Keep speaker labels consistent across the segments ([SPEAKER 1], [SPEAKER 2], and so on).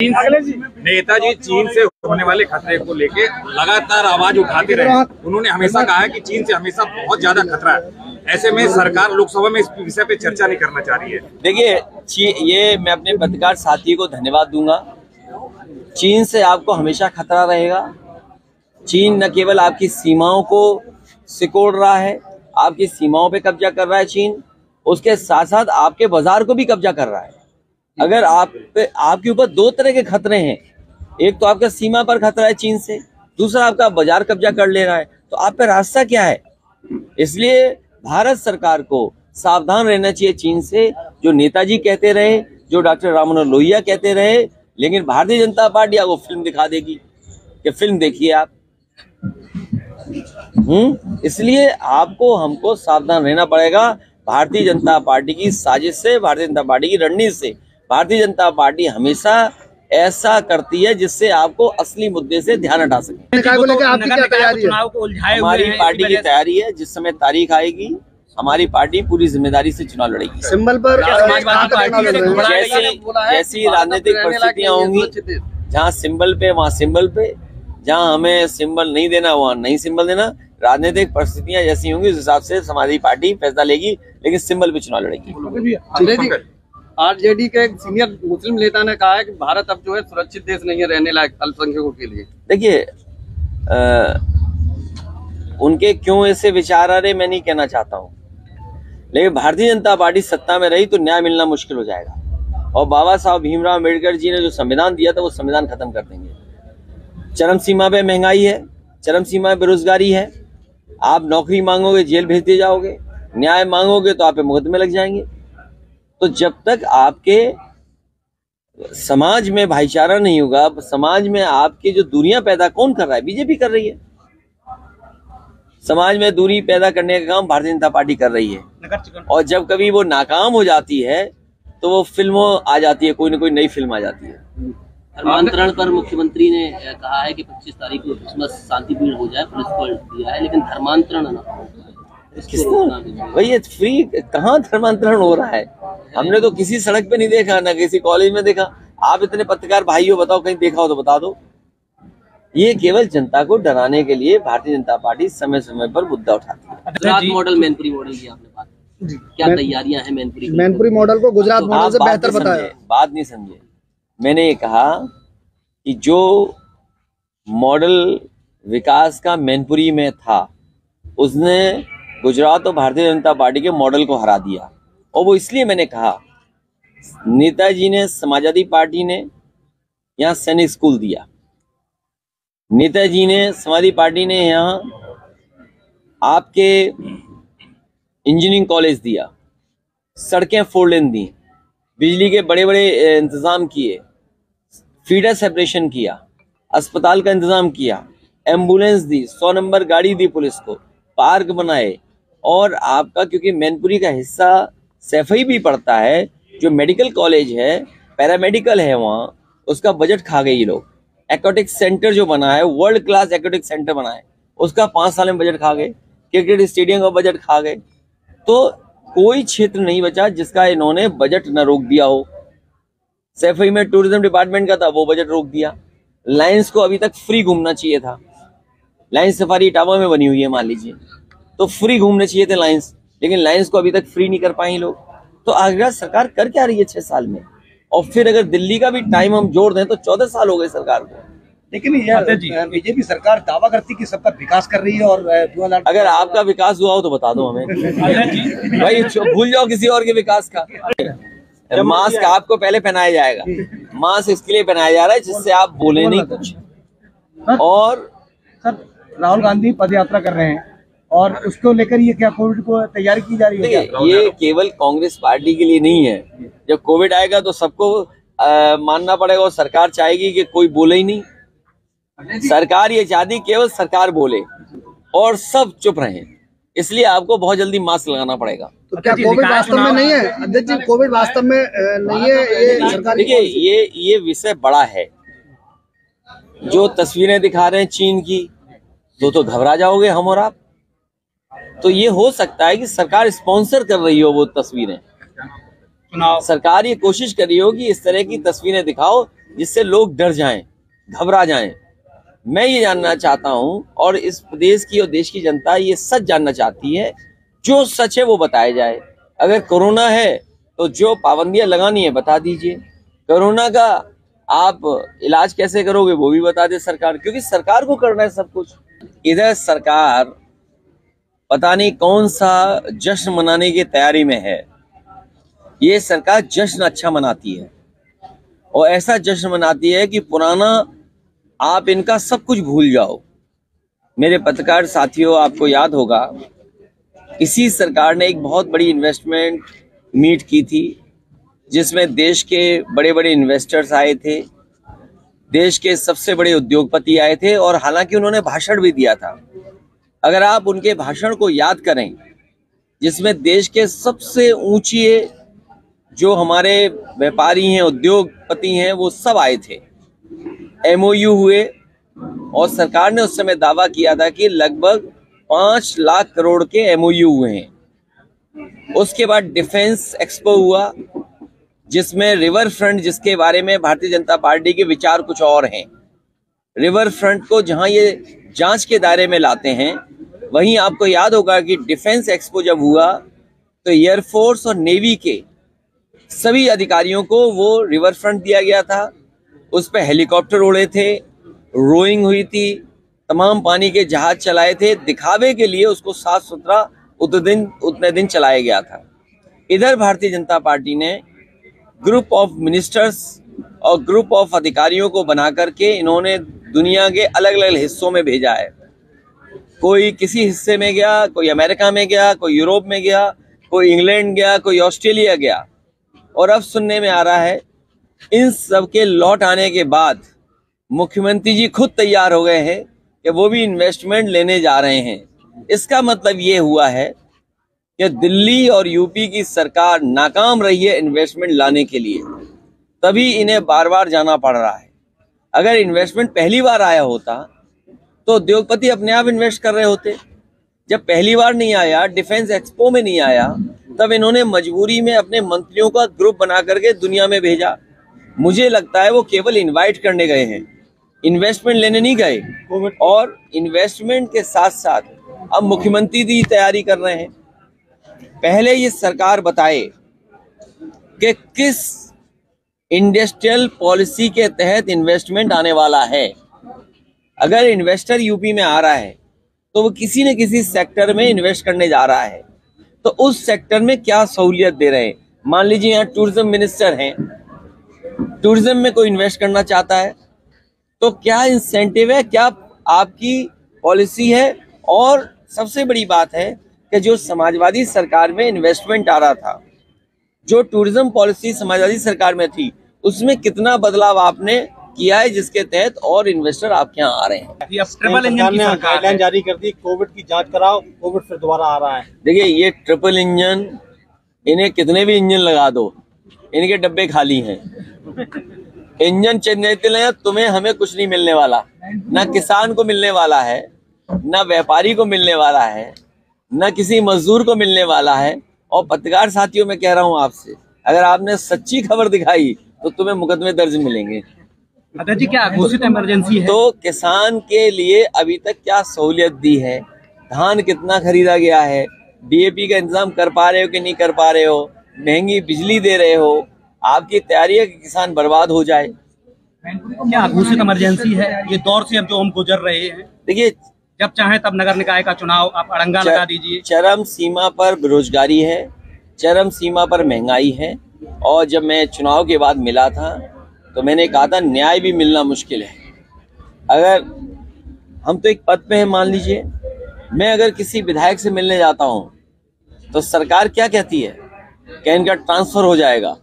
[SPEAKER 1] नेताजी चीन से होने वाले खतरे को लेके लगातार आवाज उठाते रहे। उन्होंने हमेशा कहा है कि चीन से हमेशा बहुत ज्यादा खतरा है। ऐसे में सरकार लोकसभा में इस विषय पे चर्चा नहीं करना चाह रही है।
[SPEAKER 2] देखिए, ये मैं अपने पत्रकार साथी को धन्यवाद दूंगा। चीन से आपको हमेशा खतरा रहेगा। चीन न केवल आपकी सीमाओं को सिकोड़ रहा है, आपकी सीमाओं पे कब्जा कर रहा है चीन, उसके साथ साथ आपके बाजार को भी कब्जा कर रहा है। अगर आपके ऊपर दो तरह के खतरे हैं, एक तो आपका सीमा पर खतरा है चीन से, दूसरा आपका बाजार कब्जा कर ले रहा है, तो आप पे रास्ता क्या है? इसलिए भारत सरकार को सावधान रहना चाहिए चीन से। जो नेताजी कहते रहे, जो डॉक्टर राम मनोहर लोहिया कहते रहे, लेकिन भारतीय जनता पार्टी आपको फिल्म दिखा देगी कि फिल्म देखिए आप। इसलिए आपको हमको सावधान रहना पड़ेगा भारतीय जनता पार्टी की साजिश से, भारतीय जनता पार्टी की रणनीति से। भारतीय जनता पार्टी हमेशा ऐसा करती है जिससे आपको असली मुद्दे से ध्यान हटा सके। हमारी पार्टी की तैयारी है, जिस समय तारीख आएगी हमारी पार्टी पूरी जिम्मेदारी से चुनाव लड़ेगी।
[SPEAKER 3] सिंबल पर
[SPEAKER 2] जैसी राजनीतिक परिस्थितियां होंगी, जहाँ सिंबल पे वहाँ सिंबल पे, जहाँ हमें सिंबल नहीं देना वहाँ नहीं सिंबल देना। राजनीतिक परिस्थितियां जैसी होंगी उस हिसाब से हमारी पार्टी फैसला लेगी, लेकिन सिंबल पे चुनाव लड़ेगी।
[SPEAKER 4] आरजेडी के एक सीनियर मुस्लिम नेता ने कहा है कि भारत अब जो है सुरक्षित देश नहीं है रहने लायक अल्पसंख्यकों के लिए।
[SPEAKER 2] देखिए, उनके क्यों ऐसे विचार आ रहे मैं नहीं कहना चाहता हूँ, लेकिन भारतीय जनता पार्टी सत्ता में रही तो न्याय मिलना मुश्किल हो जाएगा। और बाबा साहब भीमराव अम्बेडकर जी ने जो संविधान दिया था वो संविधान खत्म कर देंगे। चरम सीमा पे महंगाई है, चरम सीमा पे बेरोजगारी है। आप नौकरी मांगोगे जेल भेज दिए जाओगे, न्याय मांगोगे तो आप पे मुकदमे लग जाएंगे। तो जब तक आपके समाज में भाईचारा नहीं होगा, समाज में आपके जो दूरियां पैदा कौन कर रहा है? बीजेपी कर रही है। समाज में दूरी पैदा करने का काम भारतीय जनता पार्टी कर रही है। और जब कभी वो नाकाम हो जाती है तो वो फिल्मों आ जाती है, कोई ना कोई नई फिल्म आ जाती है।
[SPEAKER 5] धर्मांतरण पर मुख्यमंत्री ने कहा है कि 25 तारीख को क्रिसमस शांतिपूर्ण हो जाए, पुलिस को दिया है, लेकिन धर्मांतरण ना
[SPEAKER 2] भैया फ्री कहाँ धर्मांतरण हो रहा है? हमने तो किसी सड़क पे नहीं देखा, ना किसी कॉलेज में देखा। आप इतने पत्रकार भाइयों बताओ, कहीं देखा हो तो बता दो। ये केवल जनता को डराने के लिए भारतीय जनता पार्टी समय समय पर मुद्दा उठाती है।
[SPEAKER 5] गुजरात मॉडल, मैनपुरी मॉडल की आपने बात, क्या तैयारियां हैं
[SPEAKER 3] मैनपुरी मॉडल को गुजरात मॉडल से बेहतर बताया?
[SPEAKER 2] बात नहीं समझे। मैंने ये कहा कि जो मॉडल विकास का मैनपुरी में था, उसने गुजरात और भारतीय जनता पार्टी के मॉडल को हरा दिया। और वो इसलिए मैंने कहा, नेताजी ने, समाजवादी पार्टी ने यहाँ सैनिक स्कूल दिया, नेताजी ने, समाजवादी पार्टी ने यहाँ आपके इंजीनियरिंग कॉलेज दिया, सड़कें 4 लेन दी, बिजली के बड़े बड़े इंतजाम किए, फीडर सेपरेशन किया, अस्पताल का इंतजाम किया, एम्बुलेंस दी, 100 नंबर गाड़ी दी पुलिस को, पार्क बनाए। और आपका क्योंकि मैनपुरी का हिस्सा सैफई भी पड़ता है, जो मेडिकल कॉलेज है, पैरामेडिकल है वहाँ, उसका बजट खा गए ये लोग। एक्वाटिक सेंटर जो बना है, वर्ल्ड क्लास एक्वाटिक सेंटर बना है, उसका 5 साल में बजट खा गए। क्रिकेट स्टेडियम का बजट खा गए। तो कोई क्षेत्र नहीं बचा जिसका इन्होंने बजट न रोक दिया हो। सैफई में टूरिज्म डिपार्टमेंट का था, वो बजट रोक दिया। लायंस को अभी तक फ्री घूमना चाहिए था, लायंस सफारी इटावा में बनी हुई है मान लीजिए, तो फ्री घूमने चाहिए थे लायंस, लेकिन लायंस को अभी तक फ्री नहीं कर पाए लोग। तो आगरा सरकार कर क्या रही है 6 साल में? और फिर अगर दिल्ली का भी टाइम हम जोड़ दें तो 14 साल हो गए सरकार को।
[SPEAKER 6] लेकिन बीजेपी सरकार दावा करती कि सबका विकास कर रही है। और
[SPEAKER 2] अगर आपका विकास हुआ हो तो बता दो हमें भाई, भूल जाओ किसी और के विकास का। मास्क आपको पहले पहनाया जाएगा, मास्क इसके लिए पहनाया जा रहा है जिससे आप बोले नहीं कुछ। और
[SPEAKER 6] सर, राहुल गांधी पद यात्रा कर रहे हैं और उसको लेकर ये क्या कोविड को तैयारी की जा रही है?
[SPEAKER 2] ये केवल कांग्रेस पार्टी के लिए नहीं है। जब कोविड आएगा तो सबको मानना पड़ेगा और सरकार चाहेगी कि कोई बोले ही नहीं। सरकार ये चाहती केवल सरकार बोले और सब चुप रहें, इसलिए आपको बहुत जल्दी मास्क लगाना पड़ेगा।
[SPEAKER 3] तो क्या कोविड वास्तव में नहीं है अध्यक्ष जी? कोविड वास्तव में नहीं है ये सरकार?
[SPEAKER 2] देखिए, ये विषय बड़ा है। जो तस्वीरें दिखा रहे हैं चीन की, तो घबरा जाओगे हम और आप। तो ये हो सकता है कि सरकार स्पॉन्सर कर रही हो वो तस्वीरें,
[SPEAKER 4] चुनाव।
[SPEAKER 2] सरकार ये कोशिश कर रही हो कि इस तरह की तस्वीरें दिखाओ जिससे लोग डर जाएं, घबरा जाएं। मैं ये जानना चाहता हूं और इस प्रदेश की और देश की जनता ये सच जानना चाहती है, जो सच है वो बताया जाए। अगर कोरोना है तो जो पाबंदियां लगानी है बता दीजिए, कोरोना का आप इलाज कैसे करोगे वो भी बता दे सरकार, क्योंकि सरकार को करना है सब कुछ। इधर सरकार पता नहीं कौन सा जश्न मनाने की तैयारी में है। ये सरकार जश्न अच्छा मनाती है और ऐसा जश्न मनाती है कि पुराना आप इनका सब कुछ भूल जाओ। मेरे पत्रकार साथियों, आपको याद होगा इसी सरकार ने एक बहुत बड़ी इन्वेस्टमेंट मीट की थी जिसमें देश के बड़े बड़े इन्वेस्टर्स आए थे, देश के सबसे बड़े उद्योगपति आए थे और हालांकि उन्होंने भाषण भी दिया था। अगर आप उनके भाषण को याद करें जिसमें देश के सबसे ऊंचे जो हमारे व्यापारी हैं, उद्योगपति हैं, वो सब आए थे। MOU हुए और सरकार ने उस समय दावा किया था कि लगभग 5 लाख करोड़ के MOU हुए हैं। उसके बाद डिफेंस एक्सपो हुआ जिसमें रिवर फ्रंट, जिसके बारे में भारतीय जनता पार्टी के विचार कुछ और हैं। रिवर फ्रंट को जहां ये जांच के दायरे में लाते हैं, वहीं आपको याद होगा कि डिफेंस एक्सपो जब हुआ तो एयरफोर्स और नेवी के सभी अधिकारियों को वो रिवर फ्रंट दिया गया था। उस पर हेलीकॉप्टर उड़े थे, रोइंग हुई थी, तमाम पानी के जहाज चलाए थे, दिखावे के लिए उसको साफ सुथरा उतने दिन चलाया गया था। इधर भारतीय जनता पार्टी ने ग्रुप ऑफ मिनिस्टर्स और ग्रुप ऑफ अधिकारियों को बना करके इन्होंने दुनिया के अलग अलग हिस्सों में भेजा है। कोई किसी हिस्से में गया, कोई अमेरिका में गया, कोई यूरोप में गया, कोई इंग्लैंड गया, कोई ऑस्ट्रेलिया गया। और अब सुनने में आ रहा है इन सब के लौट आने के बाद मुख्यमंत्री जी खुद तैयार हो गए हैं कि वो भी इन्वेस्टमेंट लेने जा रहे हैं। इसका मतलब ये हुआ है कि दिल्ली और यूपी की सरकार नाकाम रही है इन्वेस्टमेंट लाने के लिए, तभी इन्हें बार बार जाना पड़ रहा है। अगर इन्वेस्टमेंट पहली बार आया होता तो उद्योगपति अपने आप इन्वेस्ट कर रहे होते। जब पहली बार नहीं आया, डिफेंस एक्सपो में नहीं आया, तब इन्होंने मजबूरी में अपने मंत्रियों का ग्रुप बना करके दुनिया में भेजा। मुझे लगता है वो केवल इनवाइट करने गए हैं, इन्वेस्टमेंट लेने नहीं गए। और इन्वेस्टमेंट के साथ साथ अब मुख्यमंत्री भी तैयारी कर रहे हैं। पहले ये सरकार बताए कि किस इंडस्ट्रियल पॉलिसी के तहत इन्वेस्टमेंट आने वाला है। अगर इन्वेस्टर यूपी में आ रहा है तो वो किसी न किसी सेक्टर में इन्वेस्ट करने जा रहा है, तो उस सेक्टर में क्या सहूलियत दे रहे हैं। मान लीजिए यहाँ टूरिज्म मिनिस्टर हैं, टूरिज्म में कोई इन्वेस्ट करना चाहता है तो क्या इंसेंटिव है, क्या आपकी पॉलिसी है। और सबसे बड़ी बात है कि जो समाजवादी सरकार में इन्वेस्टमेंट आ रहा था, जो टूरिज्म पॉलिसी समाजवादी सरकार में थी, उसमें कितना बदलाव आपने किया है जिसके तहत और इन्वेस्टर आपके यहाँ आ रहे हैं।
[SPEAKER 6] ट्रिपल इंजन ने गाइडलाइन जारी कर दी, कोविड की जांच कराओ, कोविड फिर दोबारा आ रहा है।
[SPEAKER 2] देखिए ये ट्रिपल इंजन, इन्हें कितने भी इंजन लगा दो, इनके डब्बे खाली हैं। इंजन चलने तुम्हें हमें कुछ नहीं मिलने वाला, ना किसान को मिलने वाला है, ना व्यापारी को मिलने वाला है, ना किसी मजदूर को मिलने वाला है। और पत्रकार साथियों मैं कह रहा हूं आपसे, अगर आपने सच्ची खबर दिखाई तो तुम्हें मुकदमे दर्ज मिलेंगे।
[SPEAKER 4] अध्यक्ष जी, क्या घोषित इमरजेंसी है?
[SPEAKER 2] तो किसान के लिए अभी तक क्या सहूलियत दी है, धान कितना खरीदा गया है, DAP का इंतजाम कर पा रहे हो कि नहीं कर पा रहे हो, महंगी बिजली दे रहे हो, आपकी तैयारी है कि किसान बर्बाद हो जाए।
[SPEAKER 4] क्या घोषित इमरजेंसी है ये दौर से अब जो हम गुजर रहे हैं?
[SPEAKER 2] देखिए,
[SPEAKER 4] जब चाहे तब नगर निकाय का चुनाव आप अड़ंगा लगा दीजिए।
[SPEAKER 2] चरम सीमा पर बेरोजगारी है, चरम सीमा पर महंगाई है। और जब मैं चुनाव के बाद मिला था तो मैंने कहा था न्याय भी मिलना मुश्किल है। अगर हम तो एक पद पे हैं, मान लीजिए मैं अगर किसी विधायक से मिलने जाता हूं तो सरकार क्या कहती है कि इनका ट्रांसफर हो जाएगा।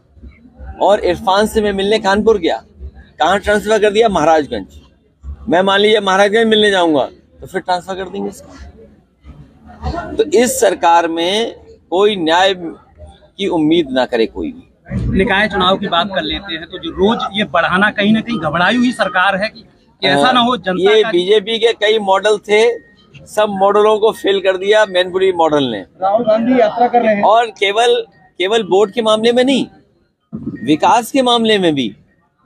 [SPEAKER 2] और इरफान से मैं मिलने कानपुर गया, कहाँ ट्रांसफर कर दिया, महाराजगंज। मैं मान लीजिए महाराजगंज मिलने जाऊंगा तो फिर ट्रांसफर कर देंगे इसका। तो इस सरकार में कोई न्याय की उम्मीद ना करे कोई भी।
[SPEAKER 4] निकाय चुनाव की बात कर लेते हैं तो जो रोज ये बढ़ाना कहीं ना कहीं घबराई हुई सरकार है कि ऐसा ना हो जनता
[SPEAKER 2] ये
[SPEAKER 4] का।
[SPEAKER 2] बीजेपी के कई मॉडल थे, सब मॉडलों को फेल कर दिया मैनपुरी मॉडल ने।
[SPEAKER 6] राहुल गांधी यात्रा कर रहे हैं
[SPEAKER 2] और केवल वोट के मामले में नहीं, विकास के मामले में भी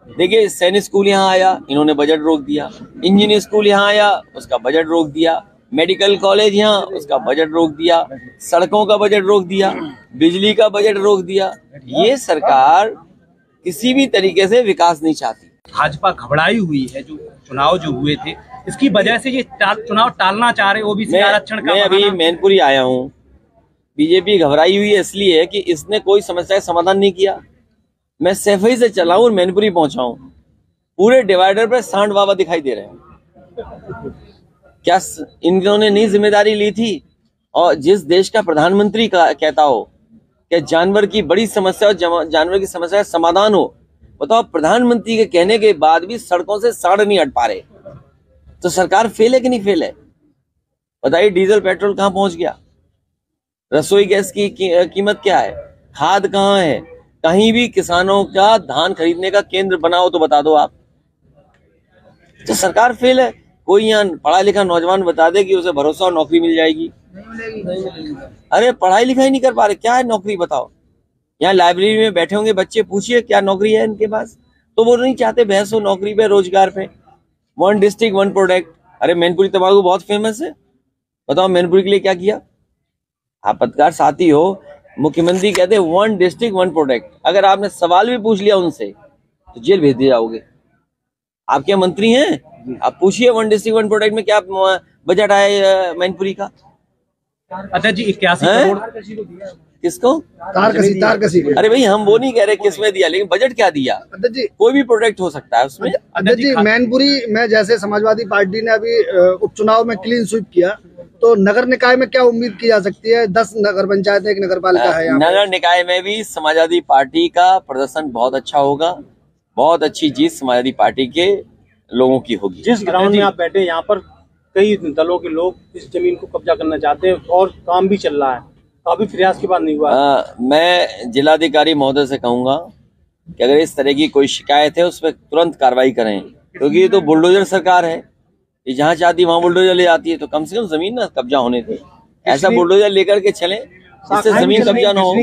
[SPEAKER 2] देखिए, सैनिक स्कूल यहाँ आया, इन्होंने बजट रोक दिया। इंजीनियर स्कूल यहाँ आया, उसका बजट रोक दिया। मेडिकल कॉलेज यहाँ, उसका बजट रोक दिया। सड़कों का बजट रोक दिया, बिजली का बजट रोक दिया। ये सरकार किसी भी तरीके से विकास नहीं चाहती।
[SPEAKER 4] भाजपा घबराई हुई है, जो चुनाव जो हुए थे इसकी वजह से ये चुनाव टालना चाह रहे। ओबीसी आरक्षण का
[SPEAKER 2] मैं अभी मैनपुरी आया हूँ। बीजेपी घबराई हुई है इसलिए है कि इसने कोई समस्या का समाधान नहीं किया। मैं सैफई से चला हूँ और मैनपुरी पहुंचा हूँ, पूरे डिवाइडर पर सांड बाबा दिखाई दे रहे हैं। क्या इन्होंने नई जिम्मेदारी ली थी? और जिस देश का प्रधानमंत्री कहता हो कि जानवर की बड़ी समस्या और जानवर की समस्या का समाधान हो, बताओ प्रधानमंत्री के कहने के बाद भी सड़कों से सांड नहीं हट पा रहे, तो सरकार फेल है कि नहीं फेल है? बताइए, डीजल पेट्रोल कहाँ पहुंच गया? रसोई गैस की कीमत क्या है? खाद कहाँ है? कहीं भी किसानों का धान खरीदने का केंद्र बनाओ तो बता दो आप। तो सरकार फेल है। कोई यहाँ पढ़ा लिखा नौजवान बता दे कि उसे भरोसा और नौकरी मिल जाएगी। अरे पढ़ाई लिखाई नहीं कर पा रहे, क्या है नौकरी बताओ? यहाँ लाइब्रेरी में बैठे होंगे बच्चे, पूछिए क्या नौकरी है इनके पास, तो वो नहीं चाहते बहस हो नौकरी पे, रोजगार पे। 1 डिस्ट्रिक्ट 1 प्रोडक्ट। अरे मैनपुरी तंबाकू बहुत फेमस है, बताओ मैनपुरी के लिए क्या किया? आप पत्रकार साथी हो, मुख्यमंत्री कहते हैं 1 डिस्ट्रिक्ट 1 प्रोडक्ट। अगर आपने सवाल भी पूछ लिया उनसे तो जेल भेज दिए जाओगे। आप क्या मंत्री हैं? आप पूछिए 1 डिस्ट्रिक्ट 1 प्रोडक्ट में क्या बजट आया मैनपुरी का?
[SPEAKER 4] अच्छा जी, 81 करोड़
[SPEAKER 2] किसको?
[SPEAKER 3] तारकसी।
[SPEAKER 2] अरे भाई, हम वो नहीं कह रहे किसमें दिया, लेकिन बजट क्या दिया?
[SPEAKER 3] अध्यक्ष जी,
[SPEAKER 2] कोई भी प्रोडक्ट हो सकता है उसमें।
[SPEAKER 3] अध्यक्ष जी, मैनपुरी में जैसे समाजवादी पार्टी ने अभी उपचुनाव में क्लीन स्वीप किया, तो नगर निकाय में क्या उम्मीद की जा सकती है? 10 नगर पंचायत, 1 नगर पालिका है यहाँ।
[SPEAKER 2] नगर निकाय में भी समाजवादी पार्टी का प्रदर्शन बहुत अच्छा होगा। बहुत अच्छी जीत समाजवादी पार्टी के लोगों की होगी।
[SPEAKER 6] जिस ग्राउंड में आप बैठे, यहाँ पर कई दलों के लोग इस जमीन को कब्जा करना चाहते हैं और काम भी चल रहा है, तो अभी प्रयास के बाद नहीं हुआ।
[SPEAKER 2] मैं जिलाधिकारी महोदय से कहूंगा कि अगर इस तरह की कोई शिकायत है उस पर तुरंत कार्रवाई करें, क्योंकि ये तो बुलडोजर सरकार है। ये जहाँ चाहती वहां बुलडोजर ले जाती है, तो कम से कम जमीन ना कब्जा होने दे। ऐसा बुलडोजर लेकर के चले जिससे जमीन कब्जा ना हो।